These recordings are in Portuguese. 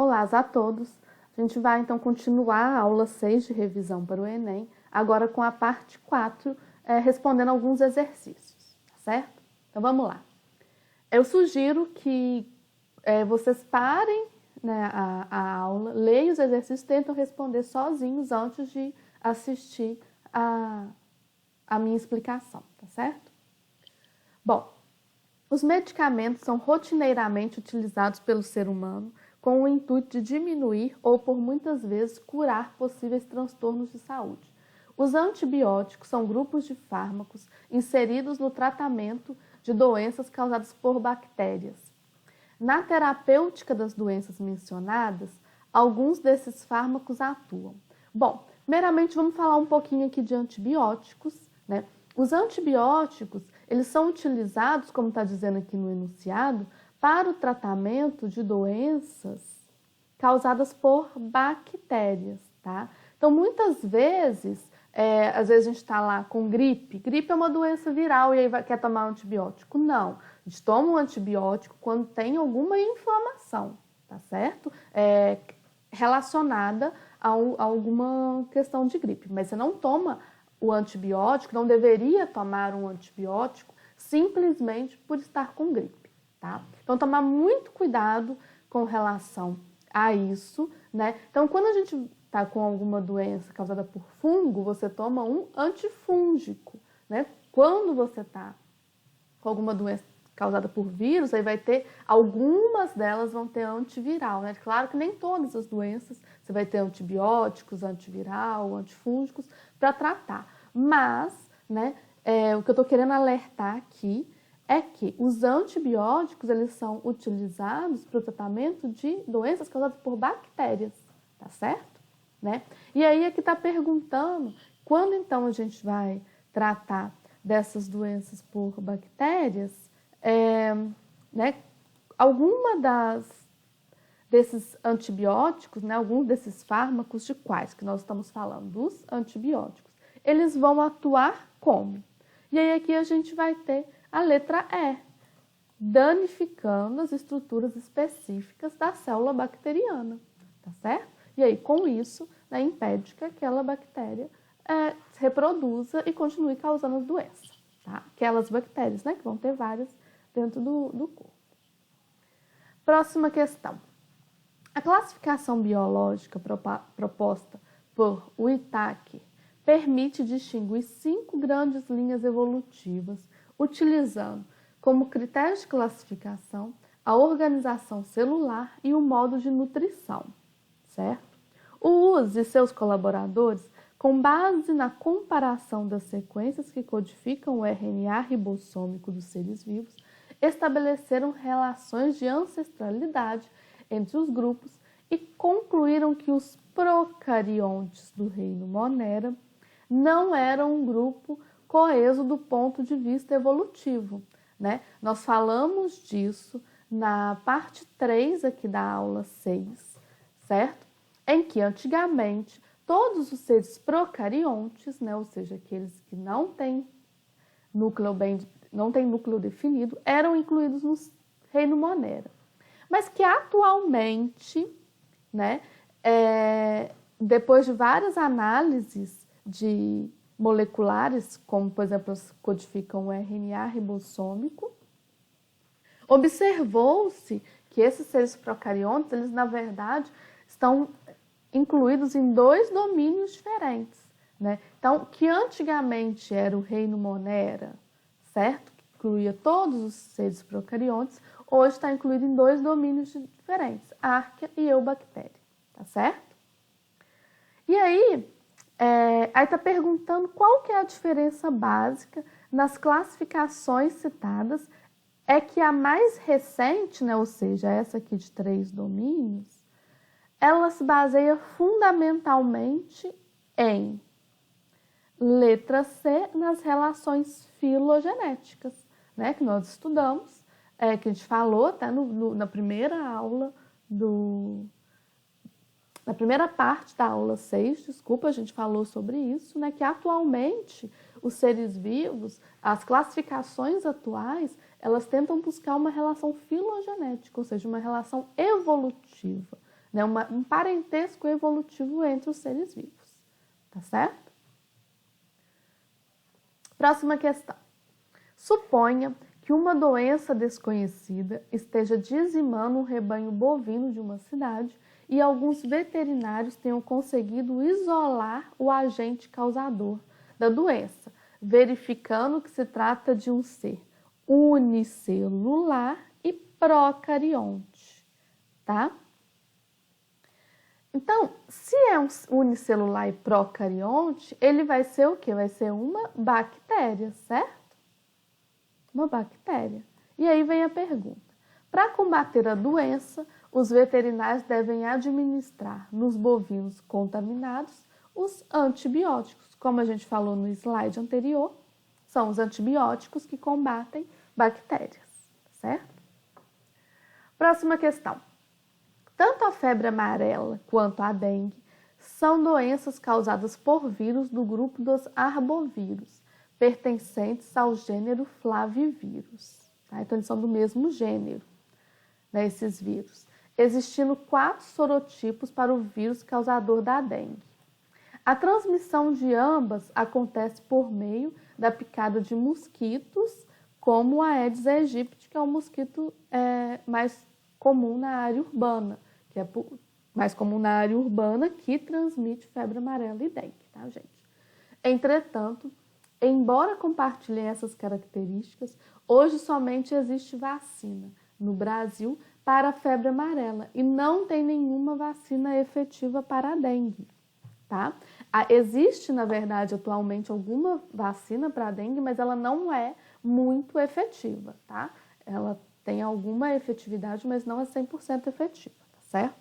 Olá a todos! A gente vai então continuar a aula 6 de revisão para o Enem, agora com a parte 4, respondendo alguns exercícios, tá certo? Então vamos lá. Eu sugiro que vocês parem, né, a aula, leiam os exercícios e tentam responder sozinhos antes de assistir a minha explicação, tá certo? Bom, os medicamentos são rotineiramente utilizados pelo ser humano com o intuito de diminuir ou, por muitas vezes, curar possíveis transtornos de saúde. Os antibióticos são grupos de fármacos inseridos no tratamento de doenças causadas por bactérias. Na terapêutica das doenças mencionadas, alguns desses fármacos atuam. Bom, primeiramente vamos falar um pouquinho aqui de antibióticos, né? Os antibióticos, eles são utilizados, como está dizendo aqui no enunciado, para o tratamento de doenças causadas por bactérias, tá? Então, muitas vezes, às vezes a gente está lá com gripe. Gripe é uma doença viral e aí quer tomar um antibiótico? Não. A gente toma um antibiótico quando tem alguma inflamação, tá certo? Relacionada a alguma questão de gripe. Mas você não toma o antibiótico, não deveria tomar um antibiótico simplesmente por estar com gripe, tá? Então, tomar muito cuidado com relação a isso, né? Então, quando a gente está com alguma doença causada por fungo, você toma um antifúngico, né? Quando você está com alguma doença causada por vírus, aí vai ter, algumas delas vão ter antiviral, né? Claro que nem todas as doenças você vai ter antibióticos, antiviral, antifúngicos para tratar. Mas, né, o que eu estou querendo alertar aqui é que os antibióticos, eles são utilizados para o tratamento de doenças causadas por bactérias, tá certo? Né? E aí aqui está perguntando, quando então a gente vai tratar dessas doenças por bactérias, né, desses antibióticos, né, alguns desses fármacos, de quais que nós estamos falando? Dos antibióticos. Eles vão atuar como? E aí aqui a gente vai ter a letra E, danificando as estruturas específicas da célula bacteriana, tá certo? E aí, com isso, né, impede que aquela bactéria se reproduza e continue causando doença, tá? Aquelas bactérias, né, que vão ter várias dentro do corpo. Próxima questão. A classificação biológica proposta por Whittaker permite distinguir 5 grandes linhas evolutivas, utilizando como critério de classificação a organização celular e o modo de nutrição, certo? O Uzi e seus colaboradores, com base na comparação das sequências que codificam o RNA ribossômico dos seres vivos, estabeleceram relações de ancestralidade entre os grupos e concluíram que os procariontes do reino Monera não eram um grupo coeso do ponto de vista evolutivo, né? Nós falamos disso na parte 3 aqui da aula 6, certo? Em que antigamente todos os seres procariontes, né, ou seja, aqueles que não têm núcleo definido, eram incluídos no reino Monera. Mas que atualmente, né, depois de várias análises de moleculares, como, por exemplo, codificam o RNA ribossômico, observou-se que esses seres procariontes, eles, na verdade, estão incluídos em 2 domínios diferentes, né? Então, que antigamente era o reino Monera, certo? Que incluía todos os seres procariontes, hoje está incluído em 2 domínios diferentes, Archaea e Eubactéria, tá certo? E aí está perguntando qual que é a diferença básica nas classificações citadas, é que a mais recente, né, ou seja, essa aqui de 3 domínios, ela se baseia fundamentalmente em letra C, nas relações filogenéticas, né, que nós estudamos, que a gente falou até na primeira aula na primeira parte da aula 6, desculpa, a gente falou sobre isso, né, que atualmente os seres vivos, as classificações atuais, elas tentam buscar uma relação filogenética, ou seja, uma relação evolutiva, né? Um parentesco evolutivo entre os seres vivos, tá certo? Próxima questão. Suponha que uma doença desconhecida esteja dizimando um rebanho bovino de uma cidade e alguns veterinários tenham conseguido isolar o agente causador da doença, verificando que se trata de um ser unicelular e procarionte, tá? Então, se é um unicelular e procarionte, ele vai ser o quê? Vai ser uma bactéria, certo? Uma bactéria. E aí vem a pergunta. Para combater a doença, os veterinários devem administrar nos bovinos contaminados os antibióticos. Como a gente falou no slide anterior, são os antibióticos que combatem bactérias, certo? Próxima questão. Tanto a febre amarela quanto a dengue são doenças causadas por vírus do grupo dos arbovírus, pertencentes ao gênero Flavivírus. Tá? Então, eles são do mesmo gênero, né, esses vírus, existindo 4 sorotipos para o vírus causador da dengue. A transmissão de ambas acontece por meio da picada de mosquitos, como o Aedes aegypti, que é o mosquito mais comum na área urbana, que é mais comum na área urbana, que transmite febre amarela e dengue, tá, gente? Entretanto, embora compartilhem essas características, hoje somente existe vacina no Brasil para a febre amarela e não tem nenhuma vacina efetiva para a dengue, tá? Existe, na verdade, atualmente alguma vacina para a dengue, mas ela não é muito efetiva, tá? Ela tem alguma efetividade, mas não é 100% efetiva, tá certo?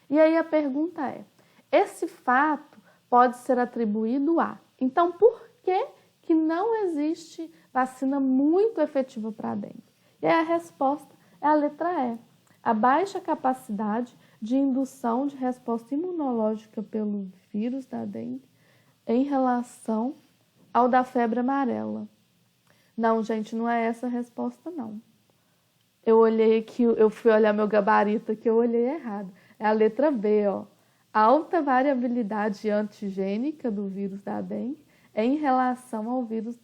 E aí a pergunta é, esse fato pode ser atribuído a... Então, por que não existe vacina muito efetiva para a dengue? E aí a resposta é a letra E. A baixa capacidade de indução de resposta imunológica pelo vírus da dengue em relação ao da febre amarela. Não, gente, não é essa a resposta, não. Eu olhei aqui, eu fui olhar meu gabarito aqui, eu olhei errado. É a letra B, ó. Alta variabilidade antigênica do vírus da dengue em relação ao vírus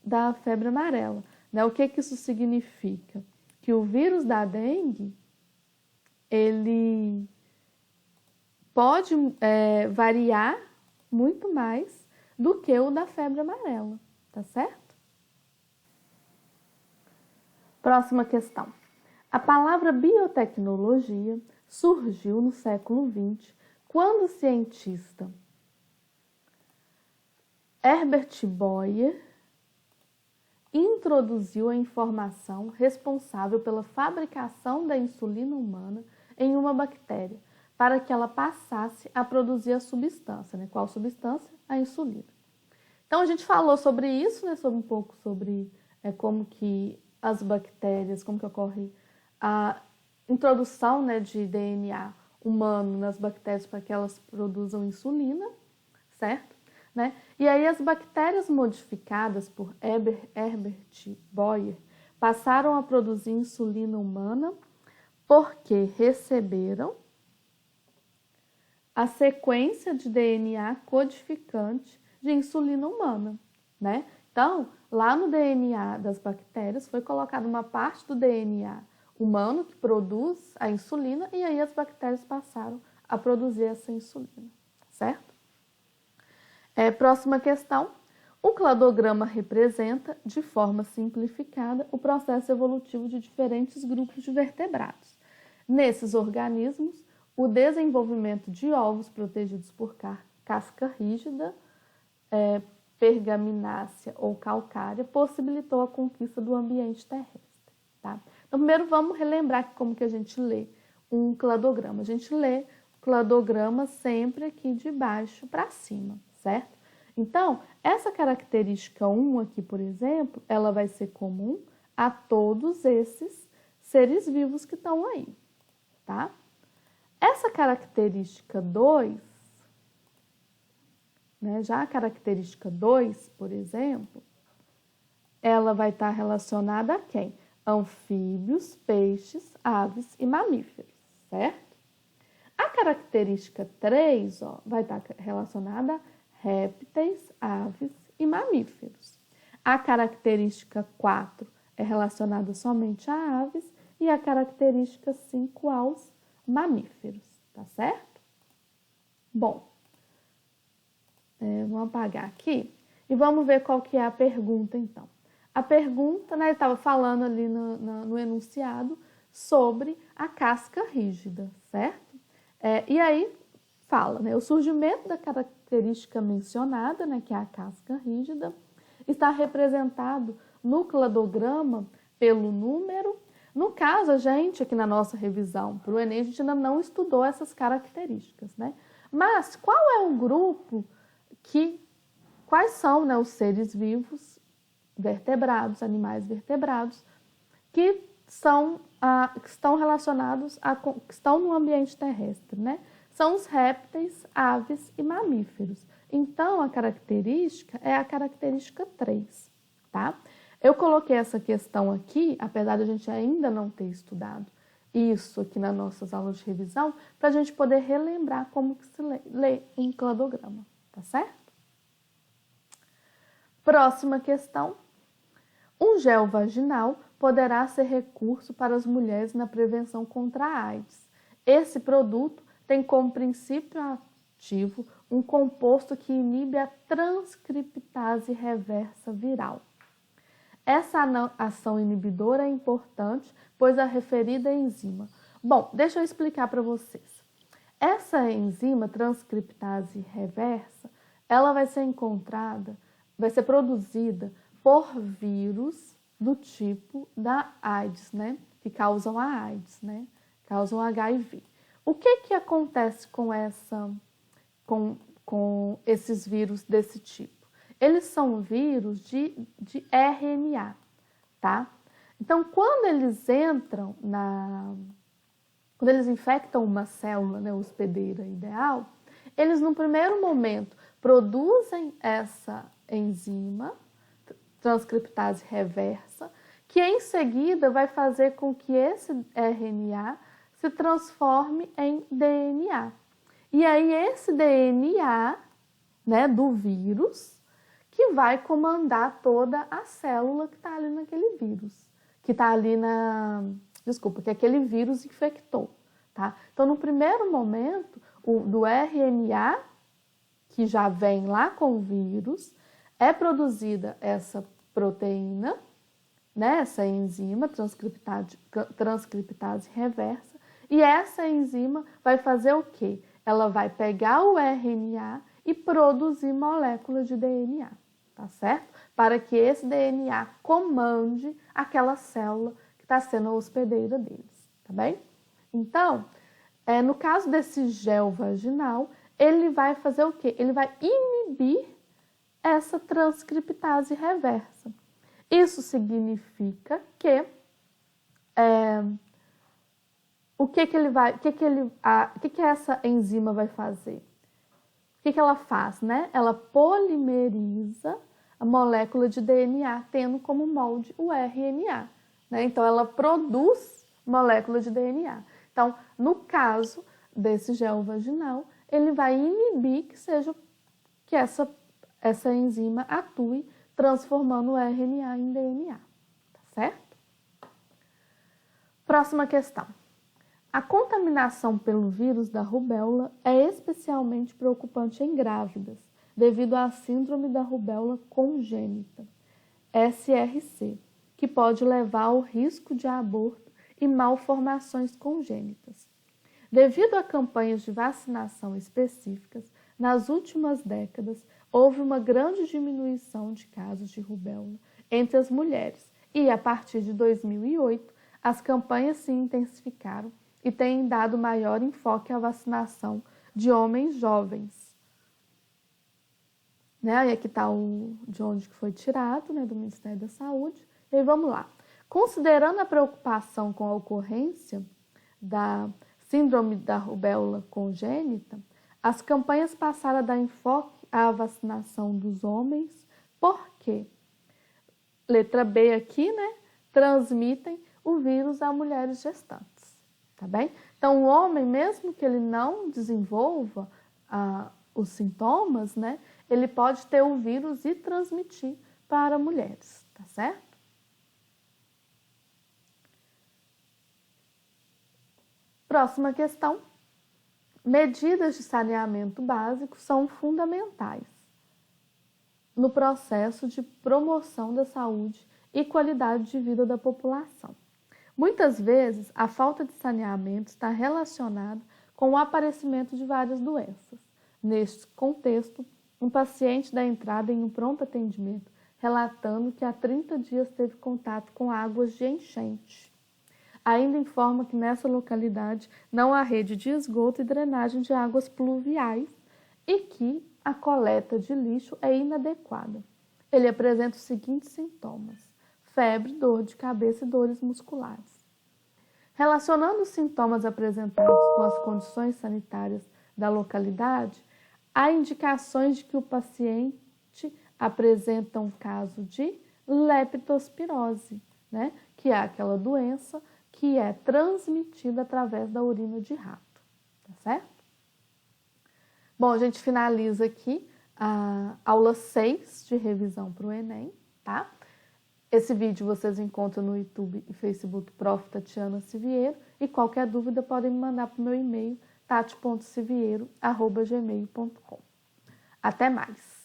da febre amarela. Né? O que isso significa? Que o vírus da dengue, ele pode variar muito mais do que o da febre amarela, tá certo? Próxima questão. A palavra biotecnologia surgiu no século XX, quando o cientista Herbert Boyer introduziu a informação responsável pela fabricação da insulina humana em uma bactéria, para que ela passasse a produzir a substância, né? Qual substância? A insulina. Então, a gente falou sobre isso, né? Um pouco sobre como que as bactérias, como que ocorre a introdução, né, de DNA humano nas bactérias para que elas produzam insulina, certo? Né? E aí as bactérias modificadas por Herbert Boyer passaram a produzir insulina humana porque receberam a sequência de DNA codificante de insulina humana, né? Então, lá no DNA das bactérias foi colocada uma parte do DNA humano que produz a insulina e aí as bactérias passaram a produzir essa insulina, certo? Próxima questão. O cladograma representa, de forma simplificada, o processo evolutivo de diferentes grupos de vertebrados. Nesses organismos, o desenvolvimento de ovos protegidos por casca rígida, pergaminácea ou calcária, possibilitou a conquista do ambiente terrestre. Tá? Então, primeiro vamos relembrar como que a gente lê um cladograma. A gente lê o cladograma sempre aqui de baixo para cima, certo? Então, essa característica 1 aqui, por exemplo, ela vai ser comum a todos esses seres vivos que estão aí, tá? Essa característica 2, né, já a característica 2, por exemplo, ela vai estar relacionada a quem? Anfíbios, peixes, aves e mamíferos, certo? característica 3, ó, vai estar relacionada a répteis, aves e mamíferos. A característica 4 é relacionada somente a aves e a característica 5 aos mamíferos, tá certo? Bom, vamos apagar aqui e vamos ver qual que é a pergunta, então. A pergunta, né, ele estava falando ali no enunciado sobre a casca rígida, certo? E aí fala, né, o surgimento da característica mencionada, né, que é a casca rígida, está representado no cladograma pelo número. No caso, a gente, aqui na nossa revisão para o Enem, a gente ainda não estudou essas características, né? Mas qual é o grupo quais são, né, os seres vivos vertebrados, animais vertebrados, que estão relacionados, que estão no ambiente terrestre, né? São os répteis, aves e mamíferos. Então, a característica é a característica 3, tá? Eu coloquei essa questão aqui, apesar de a gente ainda não ter estudado isso aqui nas nossas aulas de revisão, para a gente poder relembrar como que se lê um cladograma, tá certo? Próxima questão. Um gel vaginal poderá ser recurso para as mulheres na prevenção contra a AIDS. Esse produto tem como princípio ativo um composto que inibe a transcriptase reversa viral. Essa ação inibidora é importante, pois a referida enzima... Bom, deixa eu explicar para vocês. Essa enzima transcriptase reversa, ela vai ser produzida por vírus do tipo da AIDS, né? Que causam a AIDS, né? Causam HIV. O que acontece com esses vírus desse tipo? Eles são vírus de RNA, tá? Então, quando eles infectam uma célula, né, hospedeira ideal, eles, no primeiro momento, produzem essa enzima, transcriptase reversa, que em seguida vai fazer com que esse RNA se transforme em DNA. E aí, esse DNA, né, do vírus, que vai comandar toda a célula que está ali naquele vírus, que está ali que aquele vírus infectou, tá? Então, no primeiro momento, do RNA, que já vem lá com o vírus, é produzida essa proteína, né, essa enzima, transcriptase reversa, e essa enzima vai fazer o quê? Ela vai pegar o RNA e produzir moléculas de DNA, tá certo? Para que esse DNA comande aquela célula que está sendo a hospedeira deles, tá bem? Então, no caso desse gel vaginal, ele vai fazer o quê? Ele vai inibir essa transcriptase reversa. Isso significa que o que essa enzima vai fazer? O que ela faz, né? Ela polimeriza a molécula de DNA, tendo como molde o RNA, né? Então, ela produz molécula de DNA. Então, no caso desse gel vaginal, ele vai inibir que essa enzima atue transformando o RNA em DNA, tá certo? Próxima questão. A contaminação pelo vírus da rubéola é especialmente preocupante em grávidas, devido à síndrome da rubéola congênita, SRC, que pode levar ao risco de aborto e malformações congênitas. Devido a campanhas de vacinação específicas, nas últimas décadas, houve uma grande diminuição de casos de rubéola entre as mulheres e, a partir de 2008, as campanhas se intensificaram e têm dado maior enfoque à vacinação de homens jovens. Né? E aqui está de onde foi tirado, né? Do Ministério da Saúde. E aí vamos lá. Considerando a preocupação com a ocorrência da síndrome da rubéola congênita, as campanhas passaram a dar enfoque à vacinação dos homens, porque, letra B aqui, né? Transmitem o vírus a mulheres gestantes. tá bem? Então, o homem, mesmo que ele não desenvolva os sintomas, né, ele pode ter o vírus e transmitir para mulheres, tá certo? Próxima questão. Medidas de saneamento básico são fundamentais no processo de promoção da saúde e qualidade de vida da população. Muitas vezes, a falta de saneamento está relacionada com o aparecimento de várias doenças. Neste contexto, um paciente dá entrada em um pronto atendimento, relatando que há 30 dias teve contato com águas de enchente. Ainda informa que nessa localidade não há rede de esgoto e drenagem de águas pluviais e que a coleta de lixo é inadequada. Ele apresenta os seguintes sintomas: febre, dor de cabeça e dores musculares. Relacionando os sintomas apresentados com as condições sanitárias da localidade, há indicações de que o paciente apresenta um caso de leptospirose, né? Que é aquela doença que é transmitida através da urina de rato, tá certo? Bom, a gente finaliza aqui a aula 6 de revisão para o Enem, tá? Esse vídeo vocês encontram no YouTube e Facebook Prof. Tatiana Siviero e qualquer dúvida podem me mandar para o meu e-mail tati.siviero@gmail.com. Até mais!